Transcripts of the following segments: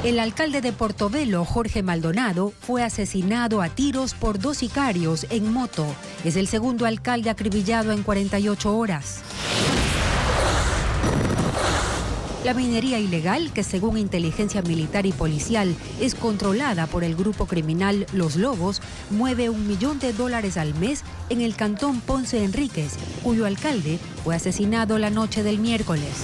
El alcalde de Portobelo, Jorge Maldonado, fue asesinado a tiros por 2 sicarios en moto. Es el segundo alcalde acribillado en 48 horas. La minería ilegal, que según inteligencia militar y policial es controlada por el grupo criminal Los Lobos, mueve $1 millón al mes en el cantón Ponce Enríquez, cuyo alcalde fue asesinado la noche del miércoles.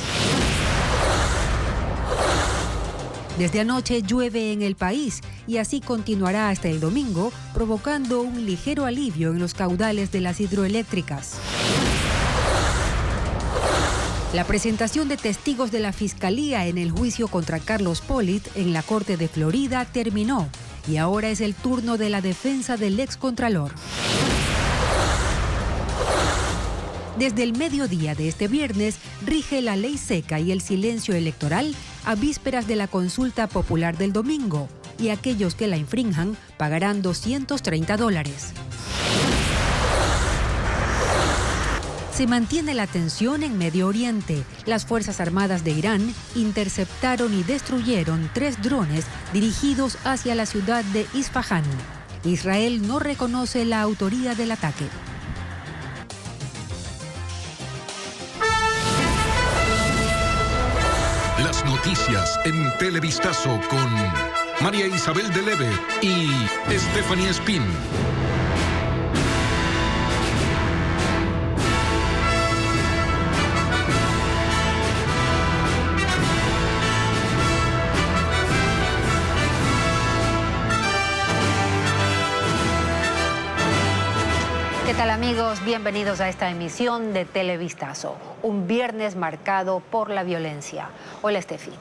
Desde anoche llueve en el país y así continuará hasta el domingo, provocando un ligero alivio en los caudales de las hidroeléctricas. La presentación de testigos de la Fiscalía en el juicio contra Carlos Pollitt en la Corte de Florida terminó y ahora es el turno de la defensa del excontralor. Desde el mediodía de este viernes rige la ley seca y el silencio electoral a vísperas de la consulta popular del domingo, y aquellos que la infrinjan pagarán $230. Se mantiene la tensión en Medio Oriente. Las Fuerzas Armadas de Irán interceptaron y destruyeron 3 drones dirigidos hacia la ciudad de Isfahán. Israel no reconoce la autoría del ataque. Las noticias en Televistazo con María Isabel de Leve y Stephanie Espín. ¿Qué tal, amigos? Bienvenidos a esta emisión de Televistazo, un viernes marcado por la violencia. Hola, Steffi.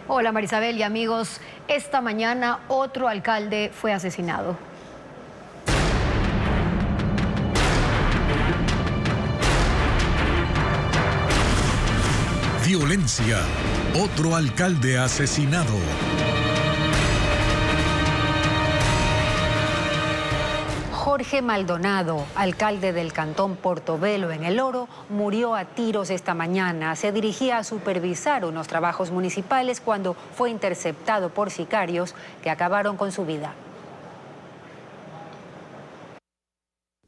Hola, Marisabel y amigos. Esta mañana otro alcalde fue asesinado. Violencia. Otro alcalde asesinado. Jorge Maldonado, alcalde del cantón Portobelo en El Oro, murió a tiros esta mañana. Se dirigía a supervisar unos trabajos municipales cuando fue interceptado por sicarios que acabaron con su vida.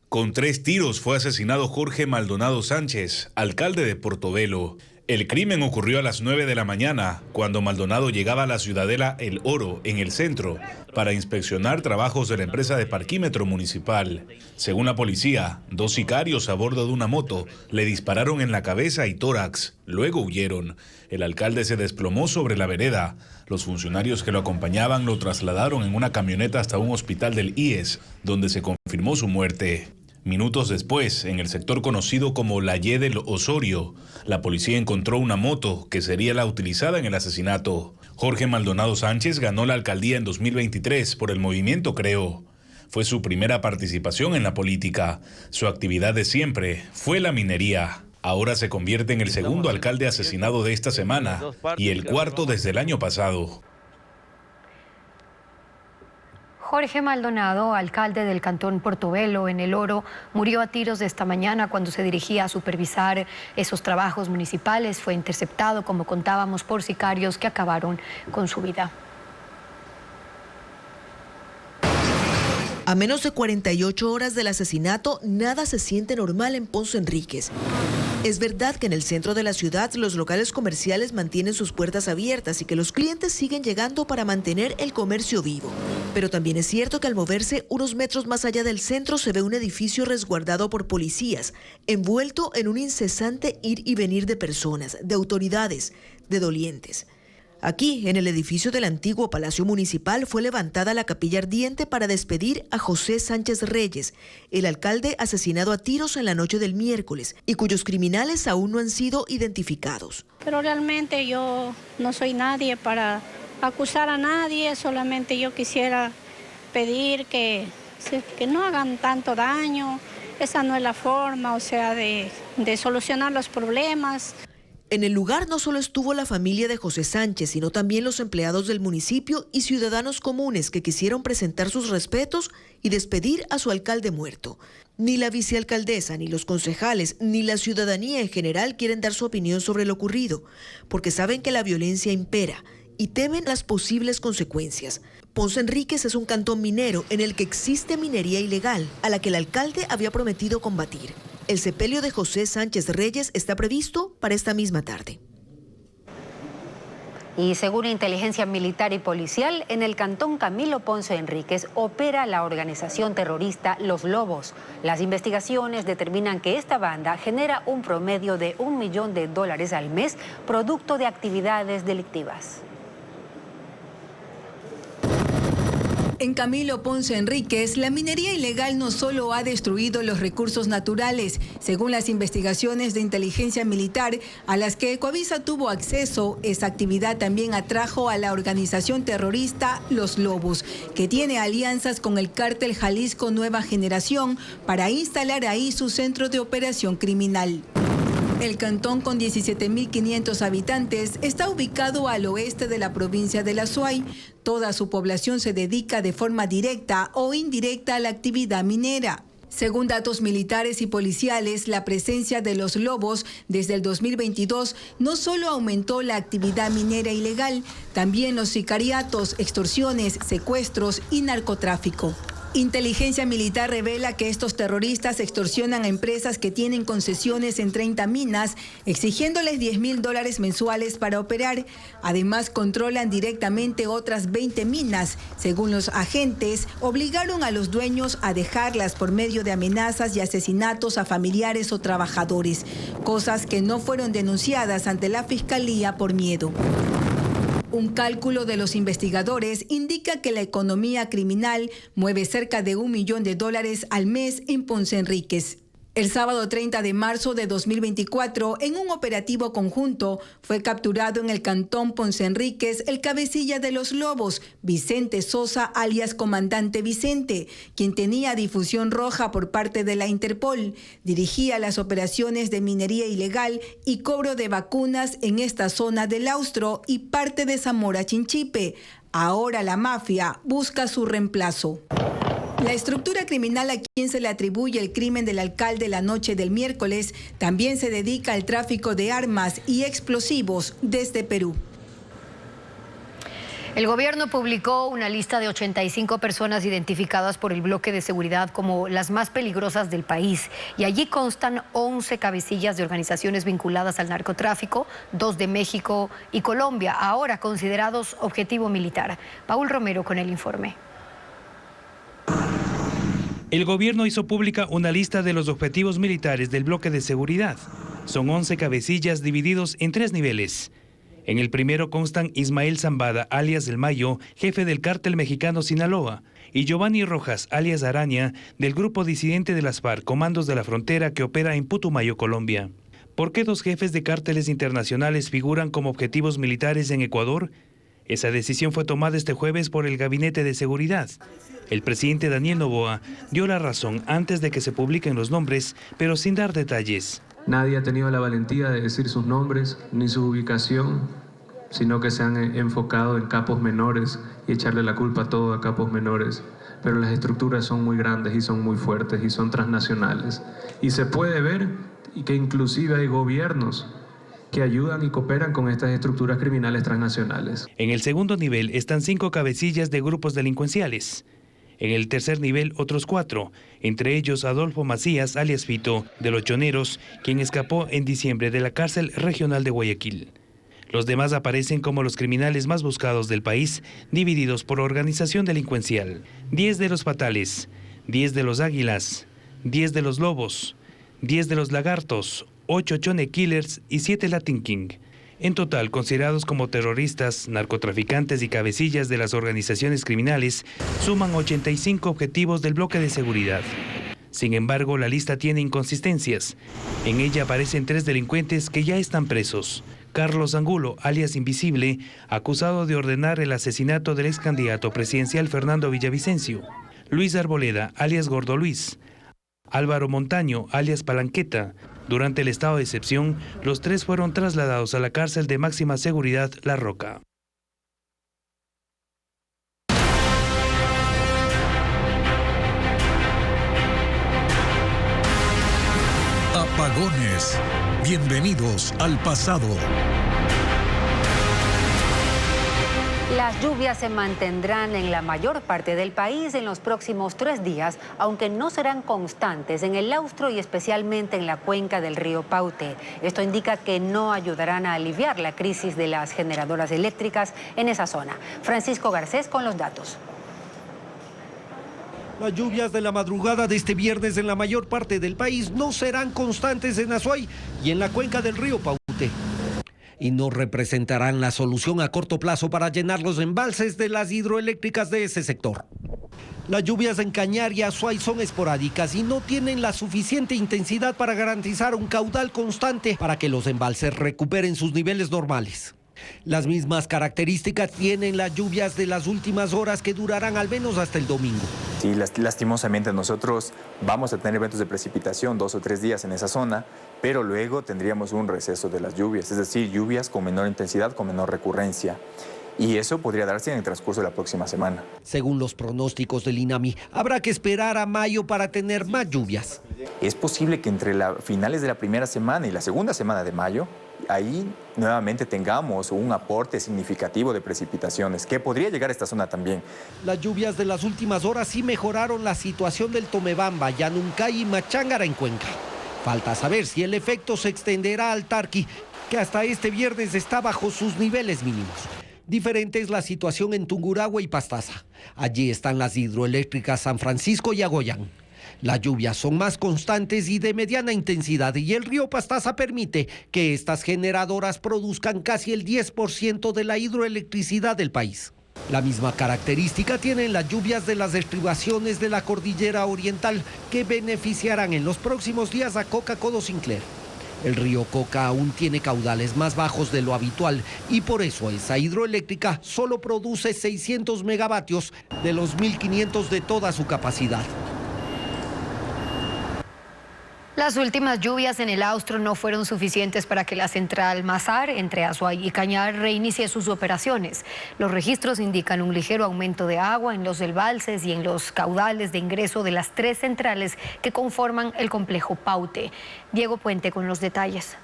Con 3 tiros fue asesinado Jorge Maldonado Sánchez, alcalde de Portobelo. El crimen ocurrió a las 9 de la mañana, cuando Maldonado llegaba a la ciudadela El Oro, en el centro, para inspeccionar trabajos de la empresa de parquímetro municipal. Según la policía, 2 sicarios a bordo de una moto le dispararon en la cabeza y tórax. Luego huyeron. El alcalde se desplomó sobre la vereda. Los funcionarios que lo acompañaban lo trasladaron en una camioneta hasta un hospital del IES, donde se confirmó su muerte. Minutos después, en el sector conocido como La Y del Osorio, la policía encontró una moto que sería la utilizada en el asesinato. Jorge Maldonado Sánchez ganó la alcaldía en 2023 por el movimiento Creo. Fue su primera participación en la política. Su actividad de siempre fue la minería. Ahora se convierte en el segundo alcalde asesinado de esta semana y el cuarto desde el año pasado. Jorge Maldonado, alcalde del cantón Portobelo en El Oro, murió a tiros esta mañana cuando se dirigía a supervisar esos trabajos municipales. Fue interceptado, como contábamos, por sicarios que acabaron con su vida. A menos de 48 horas del asesinato, nada se siente normal en Ponce Enríquez. Es verdad que en el centro de la ciudad los locales comerciales mantienen sus puertas abiertas y que los clientes siguen llegando para mantener el comercio vivo. Pero también es cierto que al moverse unos metros más allá del centro se ve un edificio resguardado por policías, envuelto en un incesante ir y venir de personas, de autoridades, de dolientes. Aquí, en el edificio del antiguo Palacio Municipal, fue levantada la capilla ardiente para despedir a José Sánchez Reyes, el alcalde asesinado a tiros en la noche del miércoles y cuyos criminales aún no han sido identificados. Pero realmente yo no soy nadie para acusar a nadie, solamente yo quisiera pedir que no hagan tanto daño. Esa no es la forma, de solucionar los problemas. En el lugar no solo estuvo la familia de José Sánchez, sino también los empleados del municipio y ciudadanos comunes que quisieron presentar sus respetos y despedir a su alcalde muerto. Ni la vicealcaldesa, ni los concejales, ni la ciudadanía en general quieren dar su opinión sobre lo ocurrido, porque saben que la violencia impera y temen las posibles consecuencias. Ponce Enríquez es un cantón minero en el que existe minería ilegal, a la que el alcalde había prometido combatir. El sepelio de José Sánchez Reyes está previsto para esta misma tarde. Y según inteligencia militar y policial, en el cantón Camilo Ponce Enríquez opera la organización terrorista Los Lobos. Las investigaciones determinan que esta banda genera un promedio de $1 millón al mes, producto de actividades delictivas. En Camilo Ponce Enríquez, la minería ilegal no solo ha destruido los recursos naturales, según las investigaciones de inteligencia militar a las que Ecoavisa tuvo acceso, esa actividad también atrajo a la organización terrorista Los Lobos, que tiene alianzas con el cártel Jalisco Nueva Generación para instalar ahí su centro de operación criminal. El cantón, con 17.500 habitantes, está ubicado al oeste de la provincia de La Suay. Toda su población se dedica de forma directa o indirecta a la actividad minera. Según datos militares y policiales, la presencia de Los Lobos desde el 2022 no solo aumentó la actividad minera ilegal, también los sicariatos, extorsiones, secuestros y narcotráfico. Inteligencia militar revela que estos terroristas extorsionan a empresas que tienen concesiones en 30 minas, exigiéndoles $10.000 mensuales para operar. Además, controlan directamente otras 20 minas. Según los agentes, obligaron a los dueños a dejarlas por medio de amenazas y asesinatos a familiares o trabajadores, cosas que no fueron denunciadas ante la Fiscalía por miedo. Un cálculo de los investigadores indica que la economía criminal mueve cerca de $1 millón al mes en Ponce Enríquez. El sábado 30 de marzo de 2024, en un operativo conjunto, fue capturado en el cantón Ponce Enríquez el cabecilla de Los Lobos, Vicente Sosa, alias Comandante Vicente, quien tenía difusión roja por parte de la Interpol. Dirigía las operaciones de minería ilegal y cobro de vacunas en esta zona del Austro y parte de Zamora Chinchipe. Ahora la mafia busca su reemplazo. La estructura criminal a quien se le atribuye el crimen del alcalde la noche del miércoles también se dedica al tráfico de armas y explosivos desde Perú. El gobierno publicó una lista de 85 personas identificadas por el bloque de seguridad como las más peligrosas del país. Y allí constan 11 cabecillas de organizaciones vinculadas al narcotráfico, 2 de México y Colombia, ahora considerados objetivo militar. Paul Romero con el informe. El gobierno hizo pública una lista de los objetivos militares del bloque de seguridad. Son 11 cabecillas divididos en 3 niveles. En el primero constan Ismael Zambada, alias El Mayo, jefe del cártel mexicano Sinaloa, y Giovanni Rojas, alias Araña, del grupo disidente de las FARC, Comandos de la Frontera, que opera en Putumayo, Colombia. ¿Por qué 2 jefes de cárteles internacionales figuran como objetivos militares en Ecuador? Esa decisión fue tomada este jueves por el Gabinete de Seguridad. El presidente Daniel Noboa dio la razón antes de que se publiquen los nombres, pero sin dar detalles. Nadie ha tenido la valentía de decir sus nombres ni su ubicación, sino que se han enfocado en capos menores y echarle la culpa todo a capos menores. Pero las estructuras son muy grandes y son muy fuertes y son transnacionales. Y se puede ver que inclusive hay gobiernos que ayudan y cooperan con estas estructuras criminales transnacionales. En el segundo nivel están 5 cabecillas de grupos delincuenciales. En el tercer nivel, otros 4, entre ellos Adolfo Macías, alias Fito, de Los Choneros, quien escapó en diciembre de la cárcel regional de Guayaquil. Los demás aparecen como los criminales más buscados del país, divididos por organización delincuencial. 10 de los Fatales, 10 de los Águilas, 10 de los Lobos, 10 de los Lagartos, 8 Chone Killers y 7 Latin King. En total, considerados como terroristas, narcotraficantes y cabecillas de las organizaciones criminales, suman 85 objetivos del bloque de seguridad. Sin embargo, la lista tiene inconsistencias. En ella aparecen 3 delincuentes que ya están presos. Carlos Angulo, alias Invisible, acusado de ordenar el asesinato del ex candidato presidencial Fernando Villavicencio. Luis Arboleda, alias Gordo Luis. Álvaro Montaño, alias Palanqueta. Durante el estado de excepción, los 3 fueron trasladados a la cárcel de máxima seguridad La Roca. Apagones. Bienvenidos al pasado. Las lluvias se mantendrán en la mayor parte del país en los próximos 3 días, aunque no serán constantes en el Austro y especialmente en la cuenca del río Paute. Esto indica que no ayudarán a aliviar la crisis de las generadoras eléctricas en esa zona. Francisco Garcés con los datos. Las lluvias de la madrugada de este viernes en la mayor parte del país no serán constantes en Azuay y en la cuenca del río Paute. Y no representarán la solución a corto plazo para llenar los embalses de las hidroeléctricas de ese sector. Las lluvias en Cañar y Azuay son esporádicas y no tienen la suficiente intensidad para garantizar un caudal constante para que los embalses recuperen sus niveles normales. Las mismas características tienen las lluvias de las últimas horas que durarán al menos hasta el domingo. Sí, lastimosamente nosotros vamos a tener eventos de precipitación 2 o 3 días en esa zona, pero luego tendríamos un receso de las lluvias, es decir, lluvias con menor intensidad, con menor recurrencia. Y eso podría darse en el transcurso de la próxima semana. Según los pronósticos del INAMI, habrá que esperar a mayo para tener más lluvias. Es posible que entre finales de la primera semana y la segunda semana de mayo, ahí nuevamente tengamos un aporte significativo de precipitaciones, que podría llegar a esta zona también. Las lluvias de las últimas horas sí mejoraron la situación del Tomebamba, Yanuncay y Machángara en Cuenca. Falta saber si el efecto se extenderá al Tarqui, que hasta este viernes está bajo sus niveles mínimos. Diferente es la situación en Tungurahua y Pastaza. Allí están las hidroeléctricas San Francisco y Agoyán. Las lluvias son más constantes y de mediana intensidad y el río Pastaza permite que estas generadoras produzcan casi el 10% de la hidroelectricidad del país. La misma característica tienen las lluvias de las estribaciones de la cordillera oriental que beneficiarán en los próximos días a Coca-Codo Sinclair. El río Coca aún tiene caudales más bajos de lo habitual y por eso esa hidroeléctrica solo produce 600 megavatios de los 1.500 de toda su capacidad. Las últimas lluvias en el Austro no fueron suficientes para que la central Mazar, entre Azuay y Cañar, reinicie sus operaciones. Los registros indican un ligero aumento de agua en los embalses y en los caudales de ingreso de las 3 centrales que conforman el complejo Paute. Diego Puente con los detalles.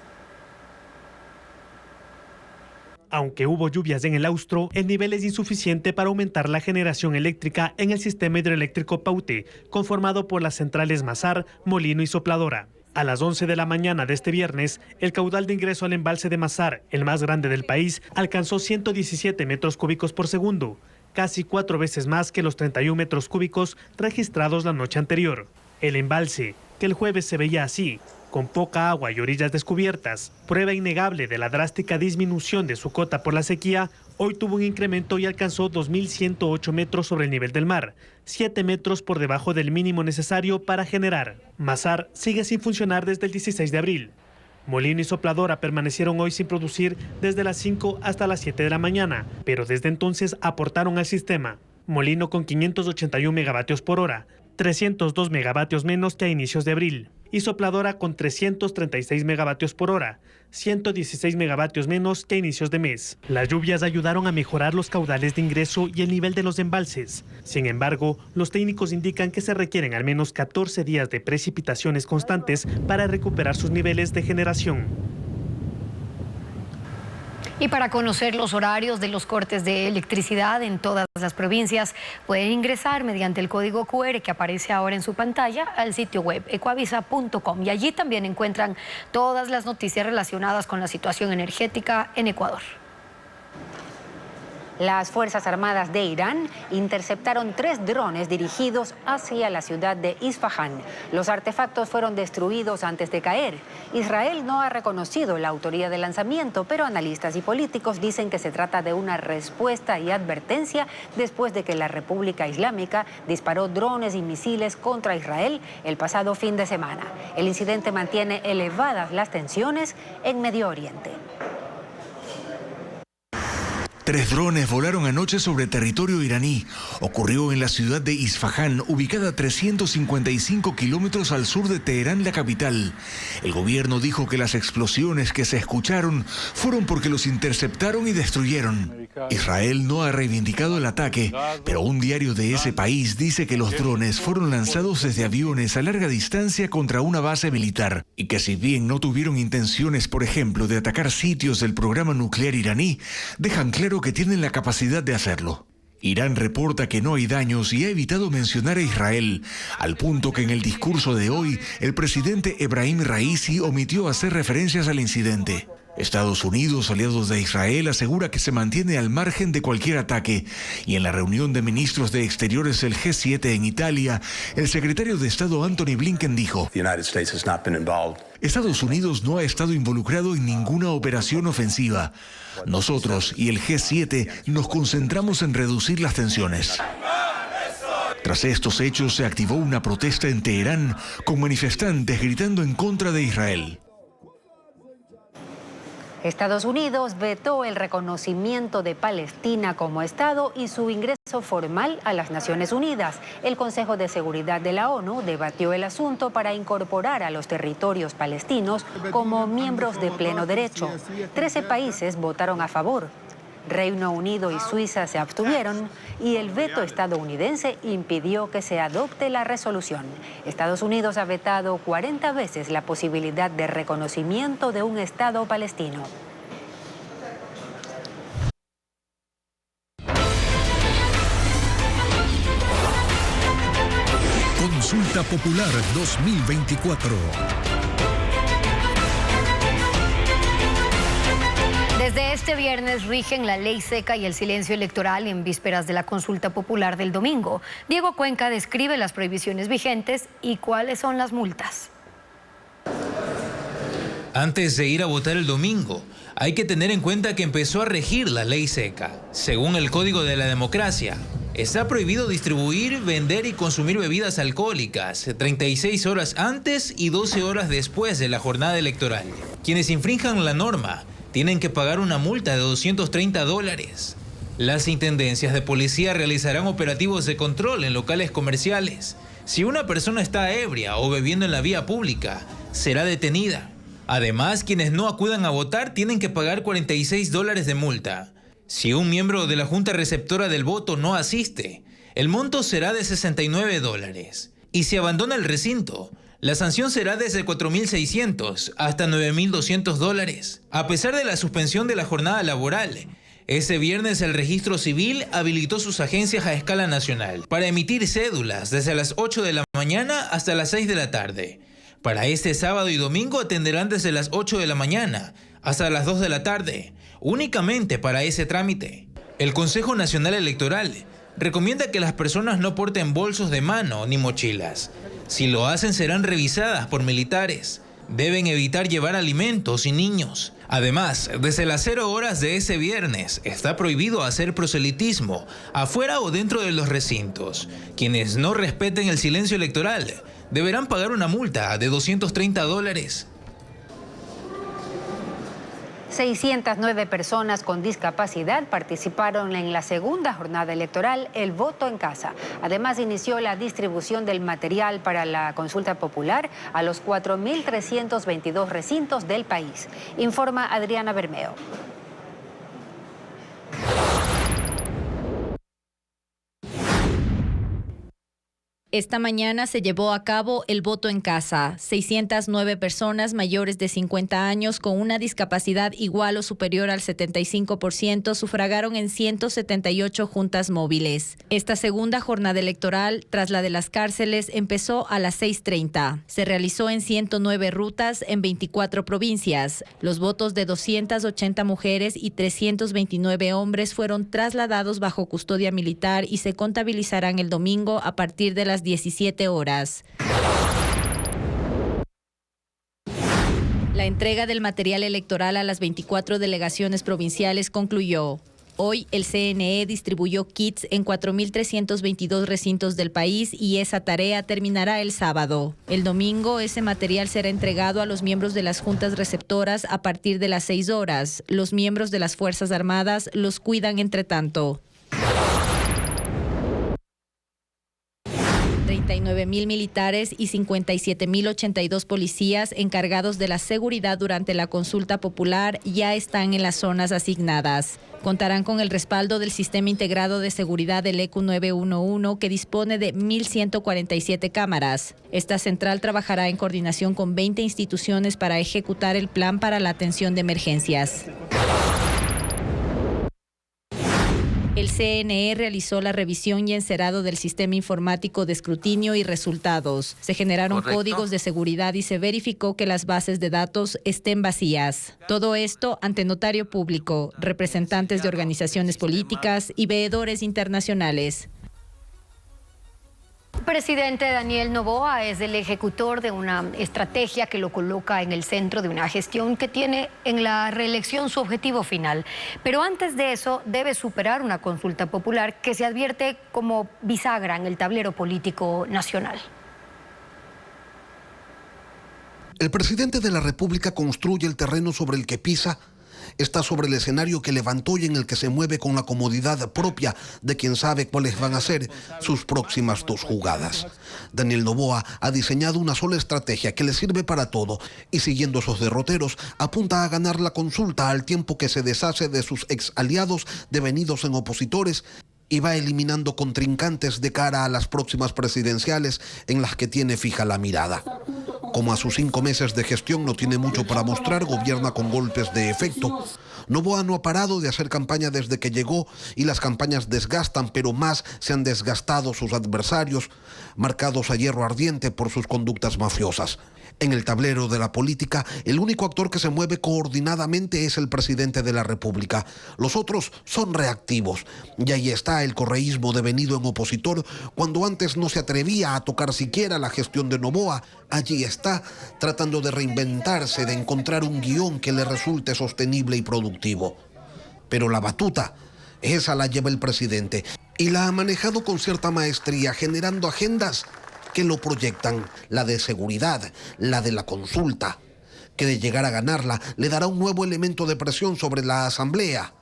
Aunque hubo lluvias en el Austro, el nivel es insuficiente para aumentar la generación eléctrica en el sistema hidroeléctrico Paute, conformado por las centrales Mazar, Molino y Sopladora. A las 11 de la mañana de este viernes, el caudal de ingreso al embalse de Mazar, el más grande del país, alcanzó 117 metros cúbicos por segundo, casi 4 veces más que los 31 metros cúbicos registrados la noche anterior. El embalse, que el jueves se veía así, con poca agua y orillas descubiertas, prueba innegable de la drástica disminución de su cota por la sequía, hoy tuvo un incremento y alcanzó 2.108 metros sobre el nivel del mar, 7 metros por debajo del mínimo necesario para generar. Mazar sigue sin funcionar desde el 16 de abril. Molino y Sopladora permanecieron hoy sin producir desde las 5 hasta las 7 de la mañana, pero desde entonces aportaron al sistema. Molino con 581 megavatios por hora, 302 megavatios menos que a inicios de abril. Y Sopladora con 336 megavatios por hora, 116 megavatios menos que a inicios de mes. Las lluvias ayudaron a mejorar los caudales de ingreso y el nivel de los embalses. Sin embargo, los técnicos indican que se requieren al menos 14 días de precipitaciones constantes para recuperar sus niveles de generación. Y para conocer los horarios de los cortes de electricidad en todas las provincias, pueden ingresar mediante el código QR que aparece ahora en su pantalla al sitio web ecuavisa.com y allí también encuentran todas las noticias relacionadas con la situación energética en Ecuador. Las Fuerzas Armadas de Irán interceptaron 3 drones dirigidos hacia la ciudad de Isfahán. Los artefactos fueron destruidos antes de caer. Israel no ha reconocido la autoría del lanzamiento, pero analistas y políticos dicen que se trata de una respuesta y advertencia después de que la República Islámica disparó drones y misiles contra Israel el pasado fin de semana. El incidente mantiene elevadas las tensiones en Medio Oriente. 3 drones volaron anoche sobre territorio iraní. Ocurrió en la ciudad de Isfahán, ubicada a 355 kilómetros al sur de Teherán, la capital. El gobierno dijo que las explosiones que se escucharon fueron porque los interceptaron y destruyeron. Israel no ha reivindicado el ataque, pero un diario de ese país dice que los drones fueron lanzados desde aviones a larga distancia contra una base militar y que si bien no tuvieron intenciones, por ejemplo, de atacar sitios del programa nuclear iraní, dejan claro que tienen la capacidad de hacerlo. Irán reporta que no hay daños y ha evitado mencionar a Israel, al punto que en el discurso de hoy el presidente Ebrahim Raisi omitió hacer referencias al incidente. Estados Unidos, aliados de Israel, asegura que se mantiene al margen de cualquier ataque, y en la reunión de ministros de Exteriores del G7 en Italia, el secretario de Estado Antony Blinken dijo: Estados Unidos no ha estado involucrado en ninguna operación ofensiva. Nosotros y el G7 nos concentramos en reducir las tensiones. Tras estos hechos se activó una protesta en Teherán con manifestantes gritando en contra de Israel. Estados Unidos vetó el reconocimiento de Palestina como Estado y su ingreso formal a las Naciones Unidas. El Consejo de Seguridad de la ONU debatió el asunto para incorporar a los territorios palestinos como miembros de pleno derecho. 13 países votaron a favor. Reino Unido y Suiza se abstuvieron y el veto estadounidense impidió que se adopte la resolución. Estados Unidos ha vetado 40 veces la posibilidad de reconocimiento de un Estado palestino. Consulta Popular 2024. Desde este viernes rigen la ley seca y el silencio electoral en vísperas de la consulta popular del domingo. Diego Cuenca describe las prohibiciones vigentes y cuáles son las multas. Antes de ir a votar el domingo, hay que tener en cuenta que empezó a regir la ley seca. Según el Código de la Democracia, está prohibido distribuir, vender y consumir bebidas alcohólicas 36 horas antes y 12 horas después de la jornada electoral. Quienes infrinjan la norma tienen que pagar una multa de $230. Las intendencias de policía realizarán operativos de control en locales comerciales. Si una persona está ebria o bebiendo en la vía pública, será detenida. Además, quienes no acudan a votar tienen que pagar $46 de multa. Si un miembro de la Junta Receptora del Voto no asiste, el monto será de $69. Y si abandona el recinto, la sanción será desde $4.600 hasta $9.200. A pesar de la suspensión de la jornada laboral, ese viernes el Registro Civil habilitó sus agencias a escala nacional para emitir cédulas desde las 8 de la mañana hasta las 6 de la tarde. Para este sábado y domingo atenderán desde las 8 de la mañana hasta las 2 de la tarde, únicamente para ese trámite. El Consejo Nacional Electoral recomienda que las personas no porten bolsos de mano ni mochilas. Si lo hacen, serán revisadas por militares. Deben evitar llevar alimentos y niños. Además, desde las 0 horas de ese viernes está prohibido hacer proselitismo afuera o dentro de los recintos. Quienes no respeten el silencio electoral deberán pagar una multa de $230. 609 personas con discapacidad participaron en la segunda jornada electoral, el voto en casa. Además, inició la distribución del material para la consulta popular a los 4.322 recintos del país. Informa Adriana Bermeo. Esta mañana se llevó a cabo el voto en casa. 609 personas mayores de 50 años con una discapacidad igual o superior al 75% sufragaron en 178 juntas móviles. Esta segunda jornada electoral, tras la de las cárceles, empezó a las 6:30. Se realizó en 109 rutas en 24 provincias. Los votos de 280 mujeres y 329 hombres fueron trasladados bajo custodia militar y se contabilizarán el domingo a partir de las 17 horas. La entrega del material electoral a las 24 delegaciones provinciales concluyó. Hoy el CNE distribuyó kits en 4.322 recintos del país y esa tarea terminará el sábado. El domingo ese material será entregado a los miembros de las juntas receptoras a partir de las 6 horas. Los miembros de las Fuerzas Armadas los cuidan entre tanto. 39 49.000 militares y 57.082 policías encargados de la seguridad durante la consulta popular ya están en las zonas asignadas. Contarán con el respaldo del Sistema Integrado de Seguridad del ECU 911, que dispone de 1.147 cámaras. Esta central trabajará en coordinación con 20 instituciones para ejecutar el plan para la atención de emergencias. El CNE realizó la revisión y encerado del sistema informático de escrutinio y resultados. Se generaron códigos de seguridad y se verificó que las bases de datos estén vacías. Todo esto ante notario público, representantes de organizaciones políticas y veedores internacionales. El presidente Daniel Noboa es el ejecutor de una estrategia que lo coloca en el centro de una gestión que tiene en la reelección su objetivo final. Pero antes de eso debe superar una consulta popular que se advierte como bisagra en el tablero político nacional. El presidente de la República construye el terreno sobre el que pisa. Está sobre el escenario que levantó y en el que se mueve con la comodidad propia de quien sabe cuáles van a ser sus próximas 2 jugadas. Daniel Noboa ha diseñado una sola estrategia que le sirve para todo y, siguiendo esos derroteros, apunta a ganar la consulta al tiempo que se deshace de sus ex aliados devenidos en opositores y va eliminando contrincantes de cara a las próximas presidenciales en las que tiene fija la mirada. Como a sus 5 meses de gestión no tiene mucho para mostrar, gobierna con golpes de efecto. Noboa no ha parado de hacer campaña desde que llegó y las campañas desgastan, pero más se han desgastado sus adversarios, marcados a hierro ardiente por sus conductas mafiosas. En el tablero de la política, el único actor que se mueve coordinadamente es el presidente de la República. Los otros son reactivos. Y ahí está el correísmo devenido en opositor, cuando antes no se atrevía a tocar siquiera la gestión de Noboa. Allí está, tratando de reinventarse, de encontrar un guión que le resulte sostenible y productivo. Pero la batuta, esa la lleva el presidente, y la ha manejado con cierta maestría, generando agendas que lo proyectan, la de seguridad, la de la consulta, que de llegar a ganarla le dará un nuevo elemento de presión sobre la Asamblea,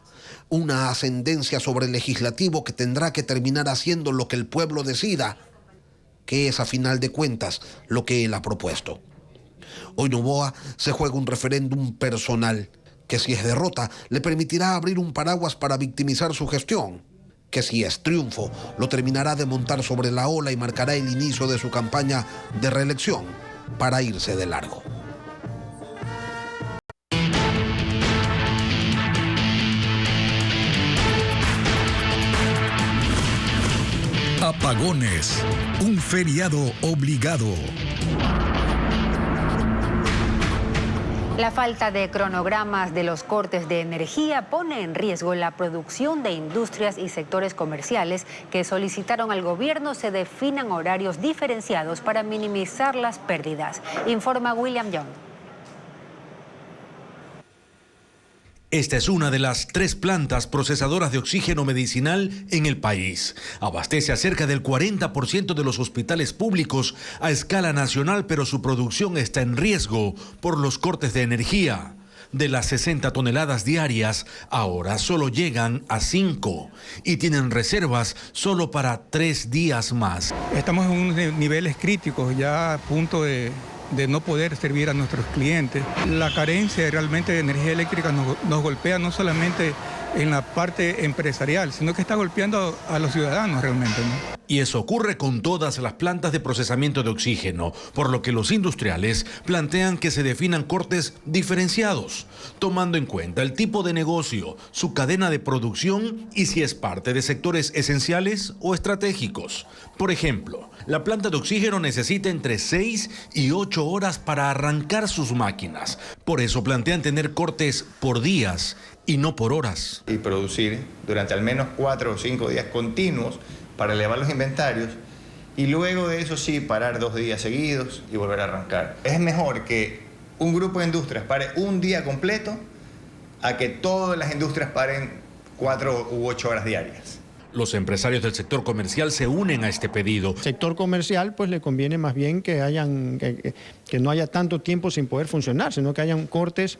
una ascendencia sobre el legislativo que tendrá que terminar haciendo lo que el pueblo decida, que es a final de cuentas lo que él ha propuesto. Hoy Noboa se juega un referéndum personal, que si es derrota le permitirá abrir un paraguas para victimizar su gestión, que si es triunfo lo terminará de montar sobre la ola y marcará el inicio de su campaña de reelección para irse de largo. Apagones, un feriado obligado. La falta de cronogramas de los cortes de energía pone en riesgo la producción de industrias y sectores comerciales que solicitaron al gobierno se definan horarios diferenciados para minimizar las pérdidas, informa William Young. Esta es una de las 3 plantas procesadoras de oxígeno medicinal en el país. Abastece a cerca del 40% de los hospitales públicos a escala nacional, pero su producción está en riesgo por los cortes de energía. De las 60 toneladas diarias, ahora solo llegan a 5 y tienen reservas solo para 3 días más. Estamos en unos niveles críticos, ya a punto de no poder servir a nuestros clientes. La carencia realmente de energía eléctrica nos golpea no solamente en la parte empresarial, sino que está golpeando a los ciudadanos realmente, ¿no? Y eso ocurre con todas las plantas de procesamiento de oxígeno, por lo que los industriales plantean que se definan cortes diferenciados, tomando en cuenta el tipo de negocio, su cadena de producción y si es parte de sectores esenciales o estratégicos. Por ejemplo, la planta de oxígeno necesita entre 6 y 8 horas para arrancar sus máquinas. Por eso plantean tener cortes por días y no por horas. Y producir durante al menos 4 o 5 días continuos para elevar los inventarios y luego de eso sí parar 2 días seguidos y volver a arrancar. Es mejor que un grupo de industrias pare un día completo a que todas las industrias paren 4 u 8 horas diarias. Los empresarios del sector comercial se unen a este pedido. Al sector comercial pues le conviene más bien que no haya tanto tiempo sin poder funcionar, sino que hayan cortes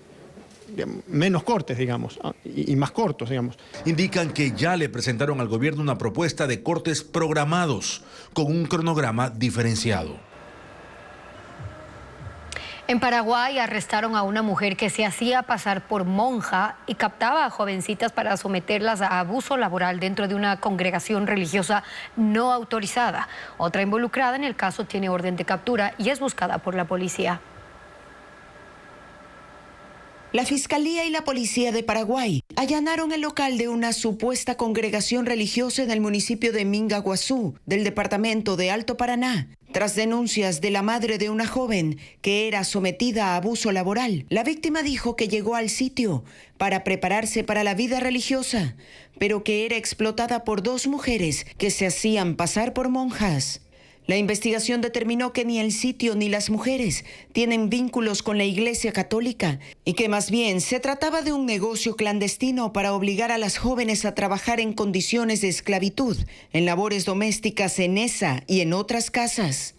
menos cortes, digamos, y más cortos, digamos. Indican que ya le presentaron al gobierno una propuesta de cortes programados con un cronograma diferenciado. En Paraguay arrestaron a una mujer que se hacía pasar por monja y captaba a jovencitas para someterlas a abuso laboral dentro de una congregación religiosa no autorizada. Otra involucrada en el caso tiene orden de captura y es buscada por la policía. La Fiscalía y la Policía de Paraguay allanaron el local de una supuesta congregación religiosa en el municipio de Mingaguazú, del departamento de Alto Paraná, tras denuncias de la madre de una joven que era sometida a abuso laboral. La víctima dijo que llegó al sitio para prepararse para la vida religiosa, pero que era explotada por dos mujeres que se hacían pasar por monjas. La investigación determinó que ni el sitio ni las mujeres tienen vínculos con la Iglesia Católica y que más bien se trataba de un negocio clandestino para obligar a las jóvenes a trabajar en condiciones de esclavitud, en labores domésticas en esa y en otras casas.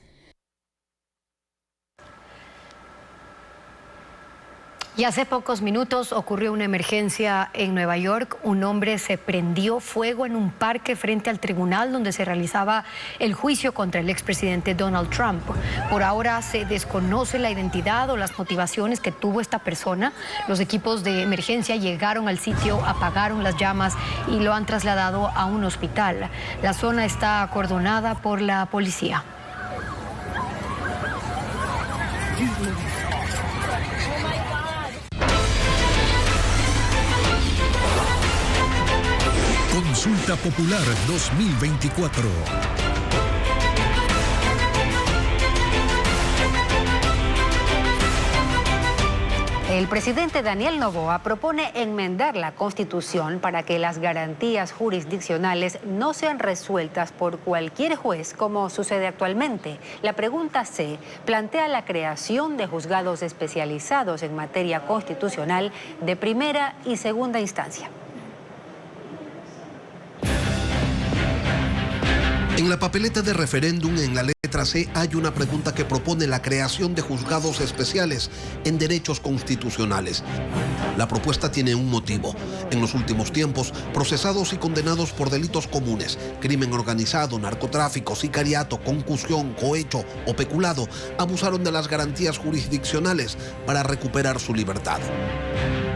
Y hace pocos minutos ocurrió una emergencia en Nueva York. Un hombre se prendió fuego en un parque frente al tribunal donde se realizaba el juicio contra el expresidente Donald Trump. Por ahora se desconoce la identidad o las motivaciones que tuvo esta persona. Los equipos de emergencia llegaron al sitio, apagaron las llamas y lo han trasladado a un hospital. La zona está acordonada por la policía. Consulta Popular 2024. El presidente Daniel Noboa propone enmendar la Constitución para que las garantías jurisdiccionales no sean resueltas por cualquier juez como sucede actualmente. La pregunta C plantea la creación de juzgados especializados en materia constitucional de primera y segunda instancia. En la papeleta de referéndum, en la letra C, hay una pregunta que propone la creación de juzgados especiales en derechos constitucionales. La propuesta tiene un motivo. En los últimos tiempos, procesados y condenados por delitos comunes, crimen organizado, narcotráfico, sicariato, concusión, cohecho o peculado, abusaron de las garantías jurisdiccionales para recuperar su libertad.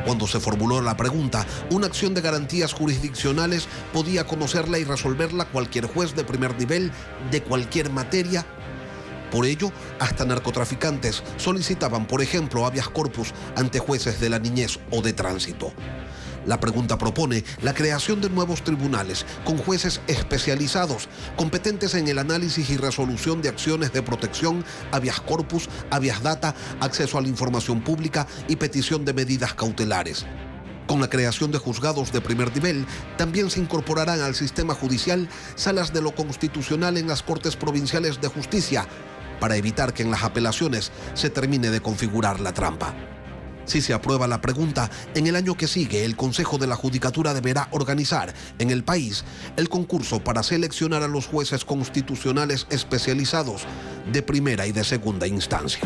Cuando se formuló la pregunta, una acción de garantías jurisdiccionales podía conocerla y resolverla cualquier juez de primer nivel de cualquier materia. Por ello, hasta narcotraficantes solicitaban, por ejemplo, habeas corpus ante jueces de la niñez o de tránsito. La pregunta propone la creación de nuevos tribunales con jueces especializados, competentes en el análisis y resolución de acciones de protección, habeas corpus, habeas data, acceso a la información pública y petición de medidas cautelares. Con la creación de juzgados de primer nivel, también se incorporarán al sistema judicial salas de lo constitucional en las Cortes Provinciales de Justicia, para evitar que en las apelaciones se termine de configurar la trampa. Si se aprueba la pregunta, en el año que sigue el Consejo de la Judicatura deberá organizar en el país el concurso para seleccionar a los jueces constitucionales especializados de primera y de segunda instancia.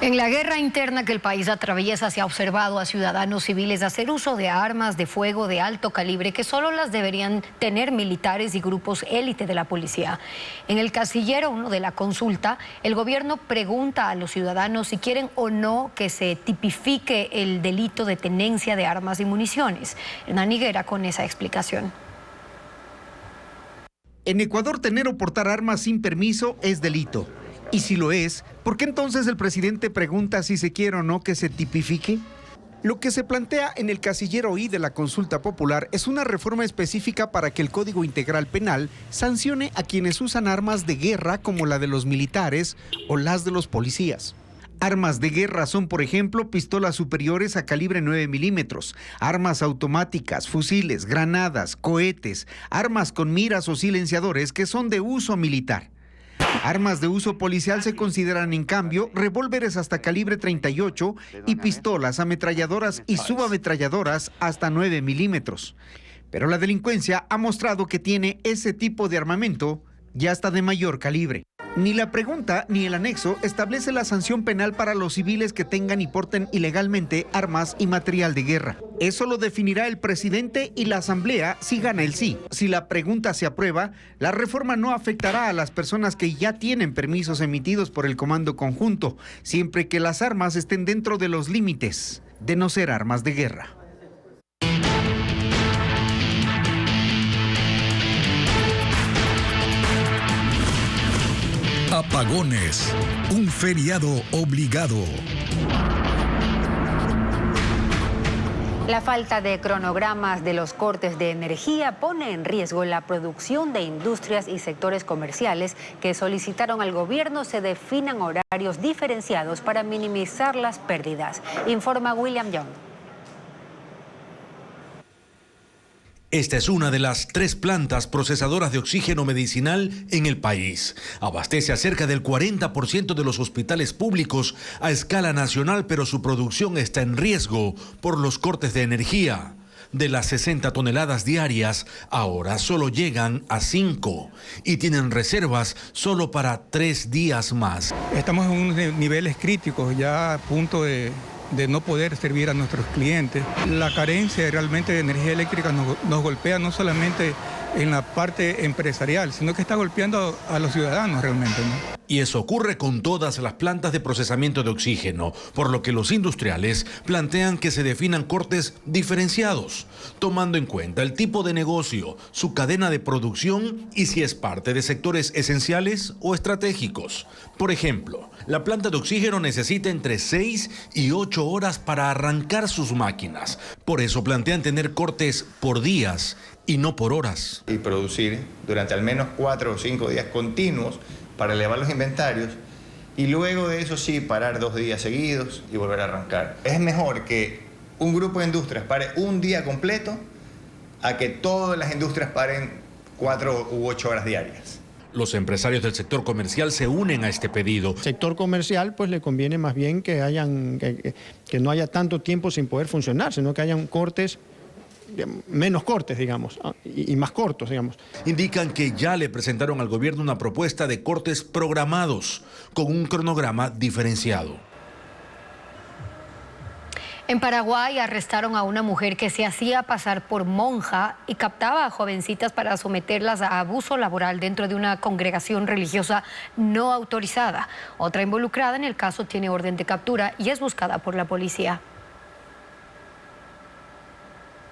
En la guerra interna que el país atraviesa se ha observado a ciudadanos civiles hacer uso de armas de fuego de alto calibre que solo las deberían tener militares y grupos élite de la policía. En el casillero 1 de la consulta, el gobierno pregunta a los ciudadanos si quieren o no que se tipifique el delito de tenencia de armas y municiones. Hernán Higuera con esa explicación. En Ecuador, tener o portar armas sin permiso es delito. Y si lo es, ¿por qué entonces el presidente pregunta si se quiere o no que se tipifique? Lo que se plantea en el casillero I de la consulta popular es una reforma específica para que el Código Integral Penal sancione a quienes usan armas de guerra como la de los militares o las de los policías. Armas de guerra son, por ejemplo, pistolas superiores a calibre 9 milímetros, armas automáticas, fusiles, granadas, cohetes, armas con miras o silenciadores que son de uso militar. Armas de uso policial se consideran, en cambio, revólveres hasta calibre 38 y pistolas, ametralladoras y subametralladoras hasta 9 milímetros. Pero la delincuencia ha mostrado que tiene ese tipo de armamento ya hasta de mayor calibre. Ni la pregunta ni el anexo establece la sanción penal para los civiles que tengan y porten ilegalmente armas y material de guerra. Eso lo definirá el presidente y la Asamblea si gana el sí. Si la pregunta se aprueba, la reforma no afectará a las personas que ya tienen permisos emitidos por el Comando Conjunto, siempre que las armas estén dentro de los límites de no ser armas de guerra. Apagones, un feriado obligado. La falta de cronogramas de los cortes de energía pone en riesgo la producción de industrias y sectores comerciales que solicitaron al gobierno se definan horarios diferenciados para minimizar las pérdidas, informa William Young. Esta es una de las 3 plantas procesadoras de oxígeno medicinal en el país. Abastece a cerca del 40% de los hospitales públicos a escala nacional, pero su producción está en riesgo por los cortes de energía. De las 60 toneladas diarias, ahora solo llegan a 5 y tienen reservas solo para 3 días más. Estamos en unos niveles críticos, ya a punto de no poder servir a nuestros clientes. La carencia realmente de energía eléctrica nos golpea no solamente en la parte empresarial, sino que está golpeando a los ciudadanos realmente, ¿no? Y eso ocurre con todas las plantas de procesamiento de oxígeno, por lo que los industriales plantean que se definan cortes diferenciados, tomando en cuenta el tipo de negocio, su cadena de producción y si es parte de sectores esenciales o estratégicos. Por ejemplo, la planta de oxígeno necesita entre 6 y 8 horas para arrancar sus máquinas. Por eso plantean tener cortes por días y no por horas. Y producir durante al menos 4 o 5 días continuos para elevar los inventarios y luego de eso sí parar 2 días seguidos y volver a arrancar. Es mejor que un grupo de industrias pare un día completo a que todas las industrias paren 4 u 8 horas diarias. Los empresarios del sector comercial se unen a este pedido. Al sector comercial pues le conviene más bien que no haya tanto tiempo sin poder funcionar, sino que hayan cortes, menos cortes, digamos, y más cortos, digamos. Indican que ya le presentaron al gobierno una propuesta de cortes programados con un cronograma diferenciado. En Paraguay arrestaron a una mujer que se hacía pasar por monja y captaba a jovencitas para someterlas a abuso laboral dentro de una congregación religiosa no autorizada. Otra involucrada en el caso tiene orden de captura y es buscada por la policía.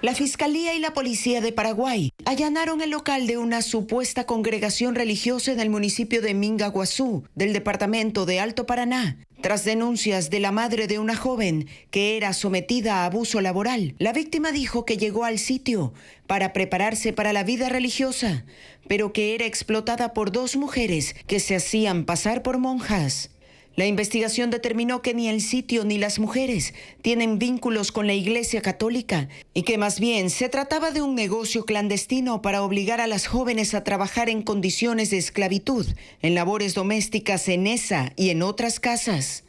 La Fiscalía y la Policía de Paraguay allanaron el local de una supuesta congregación religiosa en el municipio de Minga Guazú, del departamento de Alto Paraná, tras denuncias de la madre de una joven que era sometida a abuso laboral. La víctima dijo que llegó al sitio para prepararse para la vida religiosa, pero que era explotada por 2 mujeres que se hacían pasar por monjas. La investigación determinó que ni el sitio ni las mujeres tienen vínculos con la Iglesia Católica y que más bien se trataba de un negocio clandestino para obligar a las jóvenes a trabajar en condiciones de esclavitud, en labores domésticas en esa y en otras casas.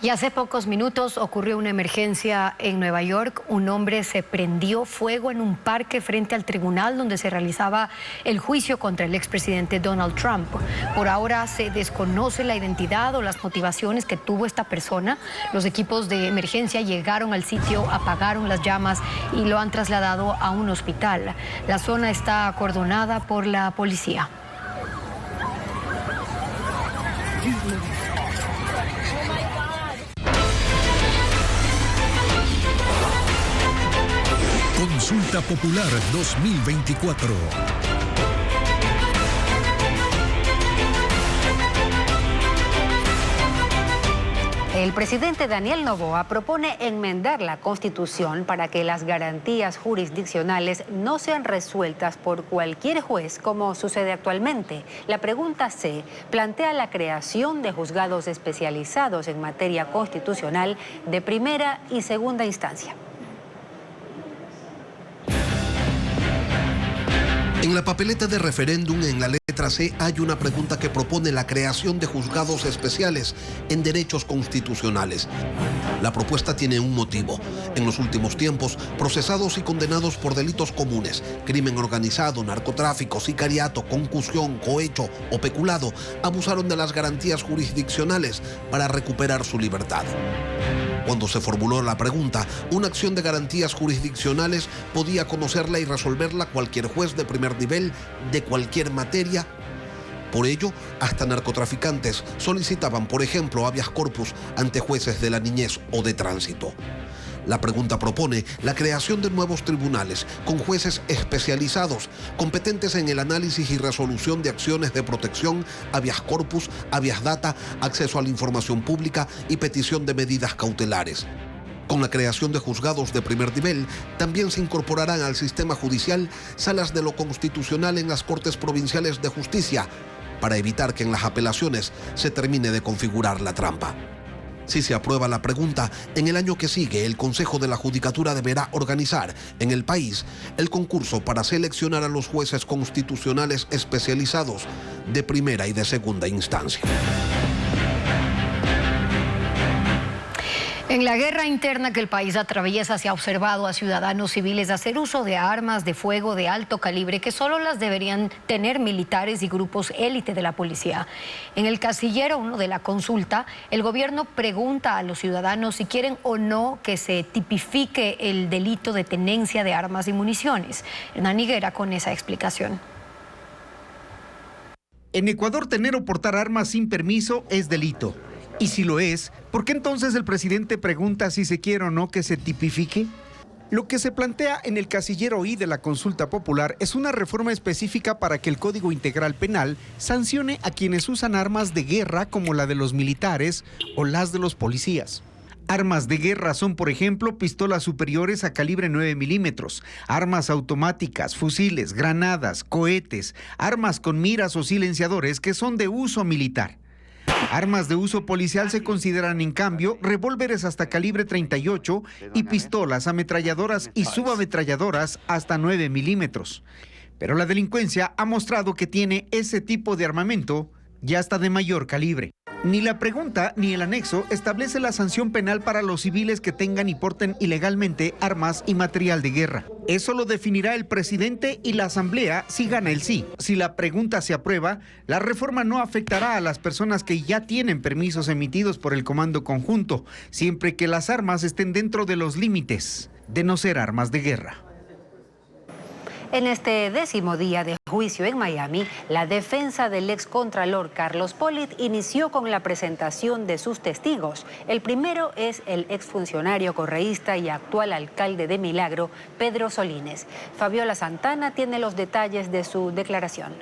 Y hace pocos minutos ocurrió una emergencia en Nueva York. Un hombre se prendió fuego en un parque frente al tribunal donde se realizaba el juicio contra el expresidente Donald Trump. Por ahora se desconoce la identidad o las motivaciones que tuvo esta persona. Los equipos de emergencia llegaron al sitio, apagaron las llamas y lo han trasladado a un hospital. La zona está acordonada por la policía. Consulta Popular 2024. El presidente Daniel Noboa propone enmendar la Constitución para que las garantías jurisdiccionales no sean resueltas por cualquier juez como sucede actualmente. La pregunta C plantea la creación de juzgados especializados en materia constitucional de primera y segunda instancia. En la papeleta de referéndum en la letra letra C hay una pregunta que propone la creación de juzgados especiales en derechos constitucionales. La propuesta tiene un motivo. En los últimos tiempos, procesados y condenados por delitos comunes, crimen organizado, narcotráfico, sicariato, concusión, cohecho o peculado, abusaron de las garantías jurisdiccionales para recuperar su libertad. Cuando se formuló la pregunta, una acción de garantías jurisdiccionales podía conocerla y resolverla cualquier juez de primer nivel de cualquier materia. Por ello, hasta narcotraficantes solicitaban, por ejemplo, habeas corpus ante jueces de la niñez o de tránsito. La pregunta propone la creación de nuevos tribunales con jueces especializados, competentes en el análisis y resolución de acciones de protección, habeas corpus, habeas data, acceso a la información pública y petición de medidas cautelares. Con la creación de juzgados de primer nivel, también se incorporarán al sistema judicial salas de lo constitucional en las Cortes Provinciales de Justicia, para evitar que en las apelaciones se termine de configurar la trampa. Si se aprueba la pregunta, en el año que sigue el Consejo de la Judicatura deberá organizar en el país el concurso para seleccionar a los jueces constitucionales especializados de primera y de segunda instancia. En la guerra interna que el país atraviesa se ha observado a ciudadanos civiles hacer uso de armas de fuego de alto calibre que solo las deberían tener militares y grupos élite de la policía. En el casillero 1 de la consulta, el gobierno pregunta a los ciudadanos si quieren o no que se tipifique el delito de tenencia de armas y municiones. Hernán Higuera con esa explicación. En Ecuador, tener o portar armas sin permiso es delito. Y si lo es, ¿por qué entonces el presidente pregunta si se quiere o no que se tipifique? Lo que se plantea en el casillero I de la consulta popular es una reforma específica para que el Código Integral Penal sancione a quienes usan armas de guerra como la de los militares o las de los policías. Armas de guerra son, por ejemplo, pistolas superiores a calibre 9 milímetros, armas automáticas, fusiles, granadas, cohetes, armas con miras o silenciadores que son de uso militar. Armas de uso policial se consideran, en cambio, revólveres hasta calibre 38 y pistolas, ametralladoras y subametralladoras hasta 9 milímetros. Pero la delincuencia ha mostrado que tiene ese tipo de armamento ya hasta de mayor calibre. Ni la pregunta ni el anexo establece la sanción penal para los civiles que tengan y porten ilegalmente armas y material de guerra. Eso lo definirá el presidente y la asamblea si gana el sí. Si la pregunta se aprueba, la reforma no afectará a las personas que ya tienen permisos emitidos por el Comando Conjunto, siempre que las armas estén dentro de los límites de no ser armas de guerra. En este 10º día de juicio en Miami, la defensa del excontralor Carlos Pollitt inició con la presentación de sus testigos. El primero es el exfuncionario correísta y actual alcalde de Milagro, Pedro Solínez. Fabiola Santana tiene los detalles de su declaración.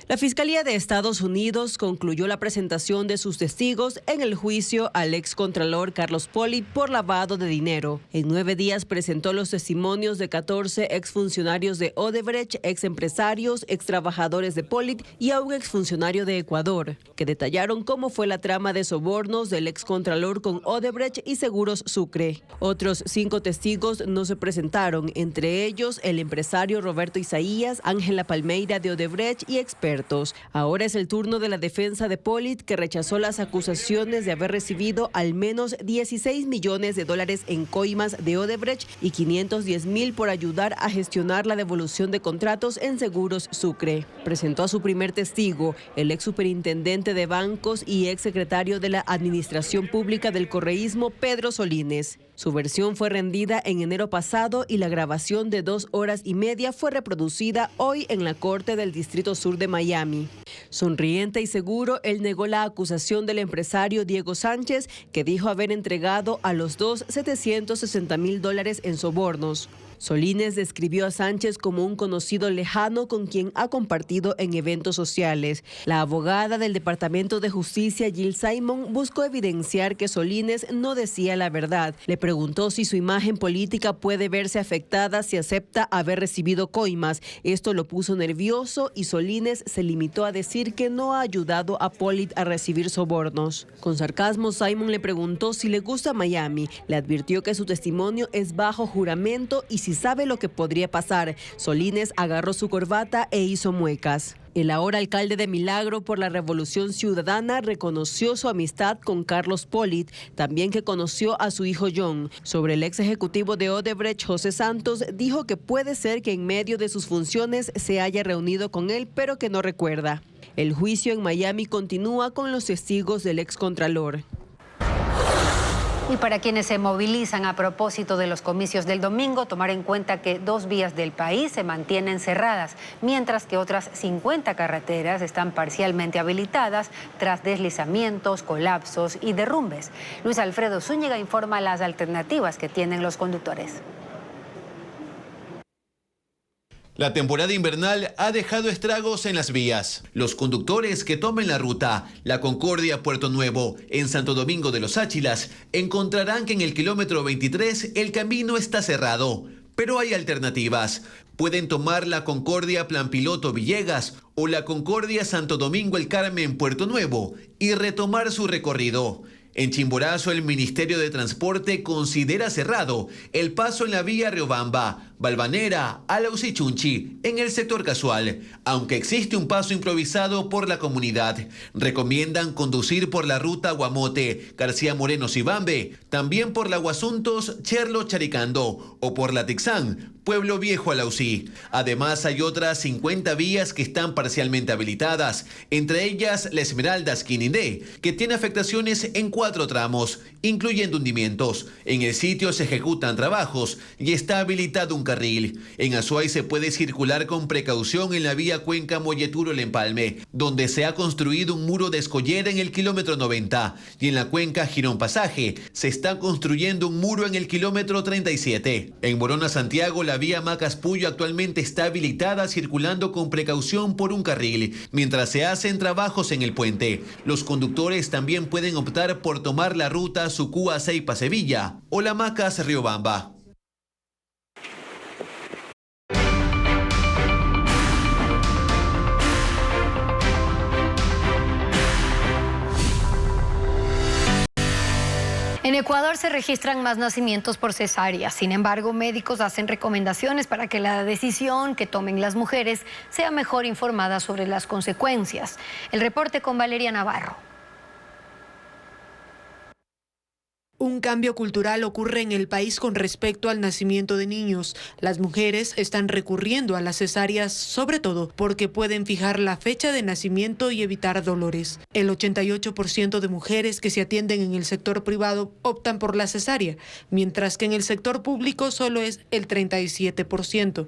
La Fiscalía de Estados Unidos concluyó la presentación de sus testigos en el juicio al excontralor Carlos Pollitt por lavado de dinero. En 9 días presentó los testimonios de 14 exfuncionarios de Odebrecht, exempresarios, extrabajadores de Pollitt y a un exfuncionario de Ecuador, que detallaron cómo fue la trama de sobornos del excontralor con Odebrecht y Seguros Sucre. Otros 5 testigos no se presentaron, entre ellos el empresario Roberto Isaías, Ángela Palmeira de Odebrecht y expertos. Ahora es el turno de la defensa de Pollitt, que rechazó las acusaciones de haber recibido al menos $16 millones en coimas de Odebrecht y $510,000 por ayudar a gestionar la devolución de contratos en Seguros Sucre. Presentó a su primer testigo, el ex superintendente de bancos y ex secretario de la Administración Pública del Correísmo, Pedro Solínez. Su versión fue rendida en enero pasado y la grabación de 2 horas y media fue reproducida hoy en la Corte del Distrito Sur de Miami. Sonriente y seguro, él negó la acusación del empresario Diego Sánchez, que dijo haber entregado a los dos $760,000 en sobornos. Solínez describió a Sánchez como un conocido lejano con quien ha compartido en eventos sociales. La abogada del Departamento de Justicia, Jill Simon, buscó evidenciar que Solínez no decía la verdad. Le preguntó si su imagen política puede verse afectada si acepta haber recibido coimas. Esto lo puso nervioso y Solínez se limitó a decir que no ha ayudado a Pollitt a recibir sobornos. Con sarcasmo, Simon le preguntó si le gusta Miami. Le advirtió que su testimonio es bajo juramento y si si sabe lo que podría pasar. Solínez agarró su corbata e hizo muecas. El ahora alcalde de Milagro por la Revolución Ciudadana reconoció su amistad con Carlos Polit, también que conoció a su hijo John. Sobre el ex ejecutivo de Odebrecht, José Santos, dijo que puede ser que en medio de sus funciones se haya reunido con él, pero que no recuerda. El juicio en Miami continúa con los testigos del excontralor. Y para quienes se movilizan a propósito de los comicios del domingo, tomar en cuenta que 2 vías del país se mantienen cerradas, mientras que otras 50 carreteras están parcialmente habilitadas tras deslizamientos, colapsos y derrumbes. Luis Alfredo Zúñiga informa las alternativas que tienen los conductores. La temporada invernal ha dejado estragos en las vías. Los conductores que tomen la ruta La Concordia-Puerto Nuevo en Santo Domingo de los Áchilas encontrarán que en el kilómetro 23 el camino está cerrado. Pero hay alternativas. Pueden tomar la Concordia Plan Piloto Villegas o la Concordia Santo Domingo El Carmen Puerto Nuevo y retomar su recorrido. En Chimborazo, el Ministerio de Transporte considera cerrado el paso en la vía Riobamba, Balvanera, Alaus y Chunchi, en el sector casual, aunque existe un paso improvisado por la comunidad. Recomiendan conducir por la ruta Guamote, García Moreno Cibambe, también por la Guasuntos, Cherlo Charicando, o por la Tixán, Pueblo Viejo Alausí. Además, hay otras 50 vías que están parcialmente habilitadas, entre ellas la Esmeraldas Quinindé, que tiene afectaciones en 4 tramos, incluyendo hundimientos. En el sitio se ejecutan trabajos y está habilitado un carril. En Azuay se puede circular con precaución en la vía Cuenca Molleturo El Empalme, donde se ha construido un muro de escollera en el kilómetro 90, y en la Cuenca Girón Pasaje se está construyendo un muro en el kilómetro 37. En Morona Santiago, la vía Macas Puyo actualmente está habilitada circulando con precaución por un carril, mientras se hacen trabajos en el puente. Los conductores también pueden optar por tomar la ruta Sucúa Ceipa Sevilla o la Macas Riobamba. En Ecuador se registran más nacimientos por cesárea. Sin embargo, médicos hacen recomendaciones para que la decisión que tomen las mujeres sea mejor informada sobre las consecuencias. El reporte con Valeria Navarro. Un cambio cultural ocurre en el país con respecto al nacimiento de niños. Las mujeres están recurriendo a las cesáreas, sobre todo porque pueden fijar la fecha de nacimiento y evitar dolores. El 88% de mujeres que se atienden en el sector privado optan por la cesárea, mientras que en el sector público solo es el 37%.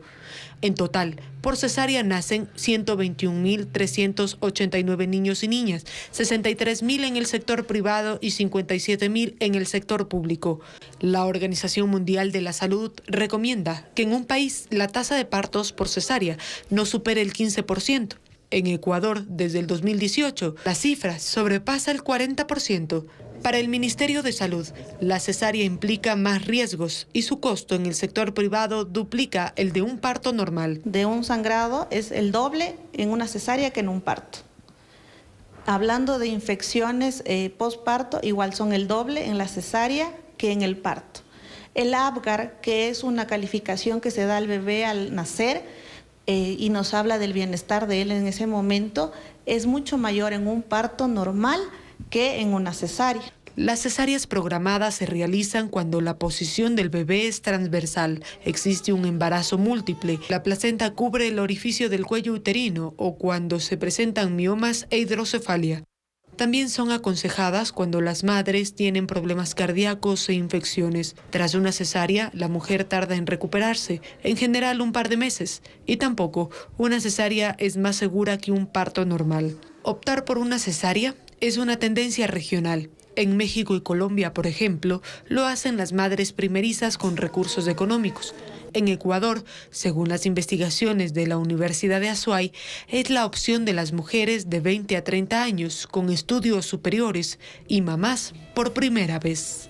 En total, por cesárea nacen 121.389 niños y niñas, 63.000 en el sector privado y 57.000 en el sector público. La Organización Mundial de la Salud recomienda que en un país la tasa de partos por cesárea no supere el 15%. En Ecuador, desde el 2018, la cifra sobrepasa el 40%. Para el Ministerio de Salud, la cesárea implica más riesgos y su costo en el sector privado duplica el de un parto normal. De un sangrado es el doble en una cesárea que en un parto. Hablando de infecciones postparto, igual son el doble en la cesárea que en el parto. El APGAR, que es una calificación que se da al bebé al nacer y nos habla del bienestar de él en ese momento, es mucho mayor en un parto normal que en una cesárea. Las cesáreas programadas se realizan cuando la posición del bebé es transversal, existe un embarazo múltiple, la placenta cubre el orificio del cuello uterino o cuando se presentan miomas e hidrocefalia. También son aconsejadas cuando las madres tienen problemas cardíacos e infecciones. Tras una cesárea, la mujer tarda en recuperarse, en general un par de meses, y tampoco una cesárea es más segura que un parto normal. Optar por una cesárea es una tendencia regional. En México y Colombia, por ejemplo, lo hacen las madres primerizas con recursos económicos. En Ecuador, según las investigaciones de la Universidad de Azuay, es la opción de las mujeres de 20 a 30 años con estudios superiores y mamás por primera vez.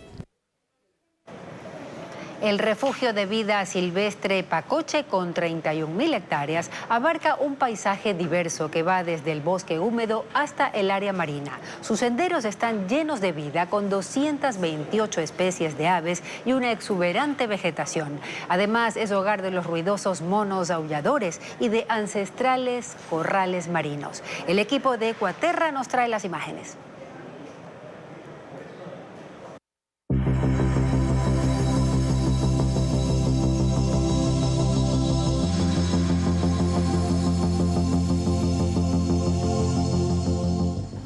El refugio de vida silvestre Pacoche, con 31.000 hectáreas, abarca un paisaje diverso que va desde el bosque húmedo hasta el área marina. Sus senderos están llenos de vida, con 228 especies de aves y una exuberante vegetación. Además, es hogar de los ruidosos monos aulladores y de ancestrales corrales marinos. El equipo de Ecuaterra nos trae las imágenes.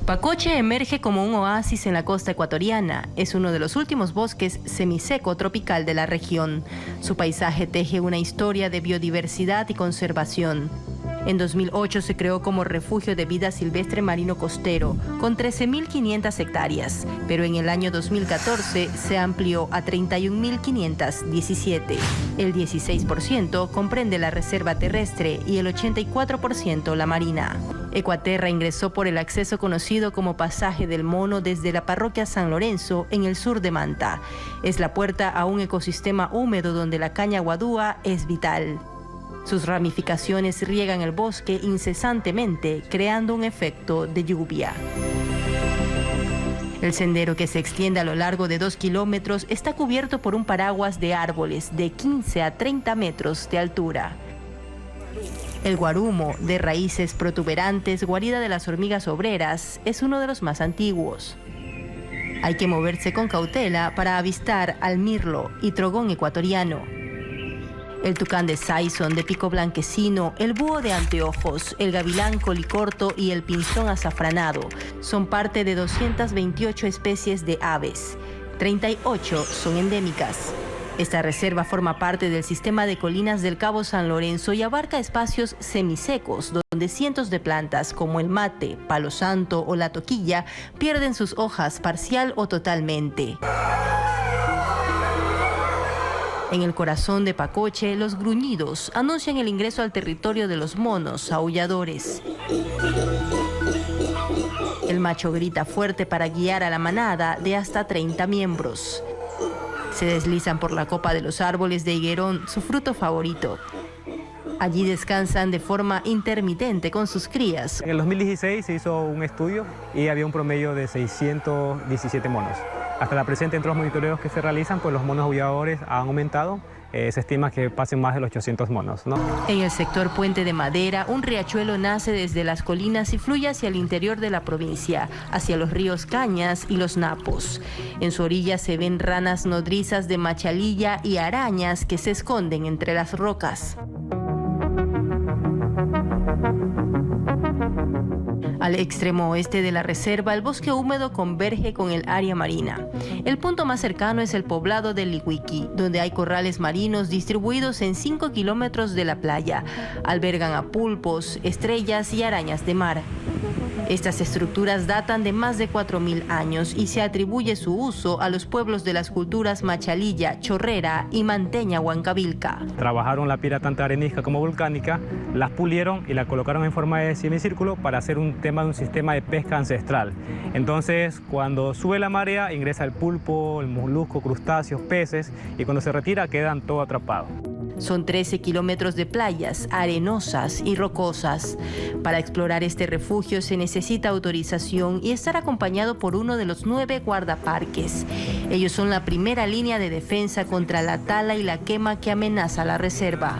Pacoche emerge como un oasis en la costa ecuatoriana. Es uno de los últimos bosques semiseco tropical de la región. Su paisaje teje una historia de biodiversidad y conservación. En 2008 se creó como refugio de vida silvestre marino costero, con 13.500 hectáreas, pero en el año 2014 se amplió a 31.517. El 16% comprende la reserva terrestre y el 84% la marina. Ecuaterra ingresó por el acceso conocido como Pasaje del Mono desde la parroquia San Lorenzo, en el sur de Manta. Es la puerta a un ecosistema húmedo donde la caña guadúa es vital. Sus ramificaciones riegan el bosque incesantemente, creando un efecto de lluvia. El sendero, que se extiende a lo largo de 2 kilómetros, está cubierto por un paraguas de árboles de 15 a 30 metros de altura. El guarumo, de raíces protuberantes, guarida de las hormigas obreras, es uno de los más antiguos. Hay que moverse con cautela para avistar al mirlo y trogón ecuatoriano. El tucán de Saison, de pico blanquecino, el búho de anteojos, el gavilán colicorto y el pinzón azafranado son parte de 228 especies de aves. 38 son endémicas. Esta reserva forma parte del sistema de colinas del Cabo San Lorenzo y abarca espacios semisecos donde cientos de plantas como el mate, palo santo o la toquilla pierden sus hojas parcial o totalmente. En el corazón de Pacoche, los gruñidos anuncian el ingreso al territorio de los monos aulladores. El macho grita fuerte para guiar a la manada de hasta 30 miembros. Se deslizan por la copa de los árboles de higuerón, su fruto favorito. Allí descansan de forma intermitente con sus crías. En el 2016 se hizo un estudio y había un promedio de 617 monos. Hasta la presente, entre los monitoreos que se realizan, pues los monos aulladores han aumentado. Se estima que pasen más de los 800 monos, ¿no? En el sector Puente de Madera, un riachuelo nace desde las colinas y fluye hacia el interior de la provincia, hacia los ríos Cañas y los Napos. En su orilla se ven ranas nodrizas de machalilla y arañas que se esconden entre las rocas. Al extremo oeste de la reserva, el bosque húmedo converge con el área marina. El punto más cercano es el poblado de Lihuiqui, donde hay corrales marinos distribuidos en 5 kilómetros de la playa. Albergan a pulpos, estrellas y arañas de mar. Estas estructuras datan de más de 4.000 años y se atribuye su uso a los pueblos de las culturas Machalilla, Chorrera y Manteña Huancavilca. Trabajaron la piedra tanto arenisca como volcánica, las pulieron y la colocaron en forma de semicírculo para hacer un tema de un sistema de pesca ancestral. Entonces, cuando sube la marea, ingresa el pulpo, el molusco, crustáceos, peces, y cuando se retira quedan todo atrapados. Son 13 kilómetros de playas arenosas y rocosas. Para explorar este refugio se necesita autorización y estar acompañado por uno de los 9 guardaparques. Ellos son la primera línea de defensa contra la tala y la quema que amenaza la reserva.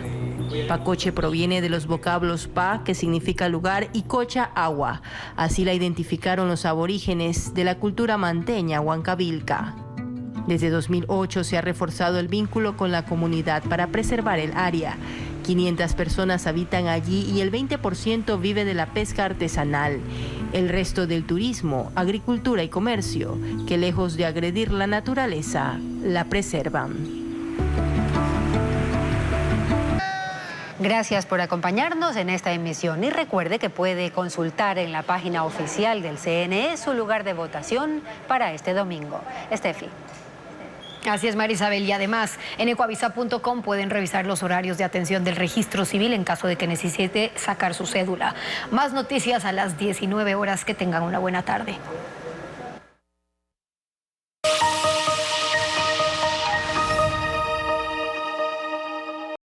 Pacoche proviene de los vocablos pa, que significa lugar, y cocha, agua. Así la identificaron los aborígenes de la cultura manteña Huancavilca. Desde 2008 se ha reforzado el vínculo con la comunidad para preservar el área. 500 personas habitan allí y el 20% vive de la pesca artesanal. El resto del turismo, agricultura y comercio, que lejos de agredir la naturaleza, la preservan. Gracias por acompañarnos en esta emisión y recuerde que puede consultar en la página oficial del CNE su lugar de votación para este domingo. Estefi. Así es, María Isabel, y además en ecuavisa.com pueden revisar los horarios de atención del registro civil en caso de que necesite sacar su cédula. Más noticias a las 19 horas. Que tengan una buena tarde.